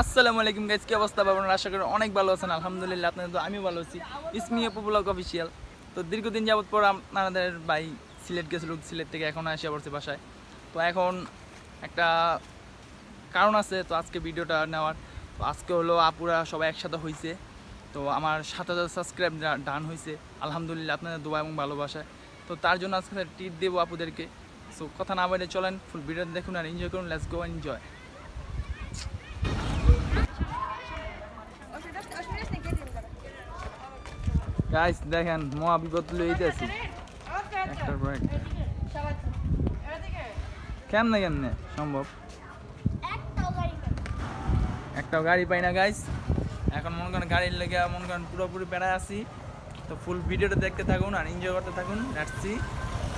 আসসালামু আলাইকুম গাইস, কি অবস্থা? আপনারা আশা করি অনেক ভালো আছেন। আলহামদুলিল্লাহ, আপনাদের তো আমিও ভালো আছি। ইসমি অপু ব্লগ অফিসিয়াল। তো দীর্ঘদিন যাবত পর আপনাদের ভাই সিলেট গেছিল, সিলেট থেকে এখন আসিয়া পড়ছে বাসায়। তো এখন একটা কারণ আছে, তো আজকে ভিডিওটা নেওয়ার। তো আজকে হলো আপুরা সবাই একসাথে হয়েছে। তো আমার 7,000 সাবস্ক্রাইব ডান হয়েছে আলহামদুলিল্লাহ, আপনাদের দোয়া এবং ভালোবাসায়। তো তার জন্য আজকে ট্রিট দেবো আপুদেরকে। সো কথা না বলে চলেন ফুল ভিডিও দেখুন আর এনজয় করুন। Let's go enjoy. গাইস দেখেন, মহা বিপদ লইতেছি একটার পর একটা। কেমনে কেমনে সম্ভব? একটাও গাড়ি পাই না গাইস। এখন মনে করেন গাড়ির লেগে মনে করেন পুরোপুরি পেড়ায় আছি। তো ফুল ভিডিওটা দেখতে থাকুন আর এনজয় করতে থাকুন। লেটস সি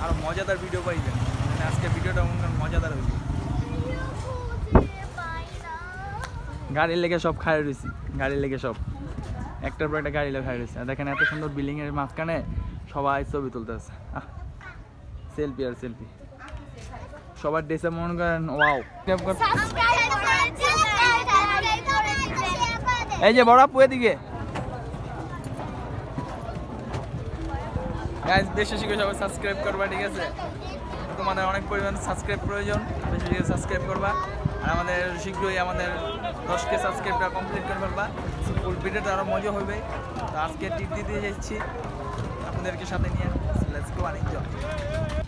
আরো মজাদার ভিডিও পাইবেন। মানে আজকে ভিডিওটা মনে করেন মজাদার হইবে। গাড়ির লেগে সব খাই রয়েছি, গাড়ির লেগে সব একটার পর একটা গাড়ি লেগে খাই রয়েছে। দেখেন এত সুন্দর বিল্ডিং এর মাঝখানে সবাই ছবি তুলতেছে। সেলফি আর সেলফি, সবার ড্রেসে মনে করেন ওয়াও। এই যে বড় আপু এদিকে গাইস, বেশি শিখে সবাই সাবস্ক্রাইব করবা, ঠিক আছে? তোমাদের অনেক পরিমাণ সাবস্ক্রাইব প্রয়োজন, বেশি শিখে সাবস্ক্রাইব করবা। আর আমাদের শীঘ্রই আমাদের 10K সাবস্ক্রাইবটা কমপ্লিট করে ফেলবা। ফুল ভিডিওটা আরও মজা হবে। তো আজকে টিপ দিতে যাচ্ছি আপনাদেরকে সাথে নিয়ে। লেটস গো আর এনজয়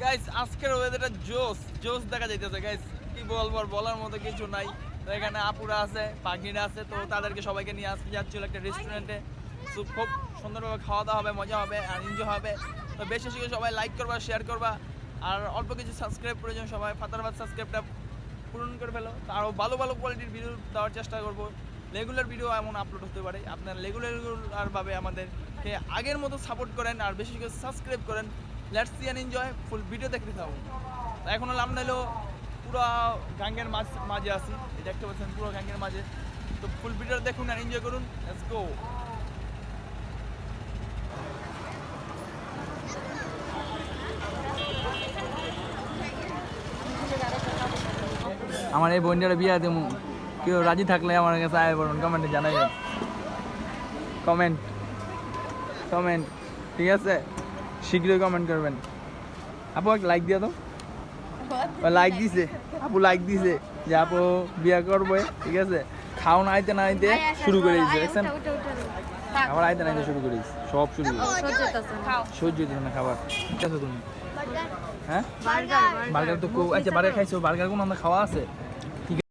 গাইস। আজকের ওয়েদারটা জোস জোস দেখা যাইতেছে গাইস, কি বলবো, বলার মতো কিছু নাই। তো এখানে আপুরা আছে, পাখিরা আছে, তো তাদেরকে সবাইকে নিয়ে আসতে যাচ্ছিল একটা রেস্টুরেন্টে। তো খুব সুন্দরভাবে খাওয়া দাওয়া হবে, মজা হবে আর এনজয় হবে। তো বেশি বেশি সবাই লাইক করবা, শেয়ার করবা, আর অল্প কিছু সাবস্ক্রাইব প্রয়োজন। সবাই ফাতারবাদ সাবস্ক্রাইবটা পূরণ করে ফেলো। তো আরও ভালো ভালো কোয়ালিটির ভিডিও দেওয়ার চেষ্টা করবো। রেগুলার ভিডিও এমন আপলোড হতে পারে। আপনার রেগুলারভাবে আমাদেরকে আগের মতো সাপোর্ট করেন আর বেশি করে সাবস্ক্রাইব করেন। Let's see and enjoy. Full video দেখতে থাকুন। এখন হলো আমরা হলো পুরো গাঙ্গের মাঝে আছি, দেখতে পাচ্ছেন পুরো গাঙ্গের মাঝে। তো ফুল ভিডিও দেখুন আর এনজয় করুন। Let's go. আমার এই বোনটার বিয়া দেবো, কেউ রাজি থাকলে আমার কাছে আয় বলুন, কমেন্টে জানাইবেন। কমেন্ট কমেন্ট ঠিক আছে, শীঘ্রই কমেন্ট করবেন। আপু একটা লাইক দিয়ে তো। লাইক দিছে আপু, লাইক দিছে যে আপু বিয়া করবে, ঠিক আছে? খাও না আইতে না আইতে শুরু করে দিচ্ছে, দেখছেন? আবার আইতে না আইতে শুরু করে দিচ্ছে, সব শুরু করে সহ্য হইতেছে না খাবার। ঠিক আছে তুমি? হ্যাঁ বার্গার তো আচ্ছা, বার্গার খাইছো? বার্গার কোন আমরা খাওয়া আছে? ঠিক আছে।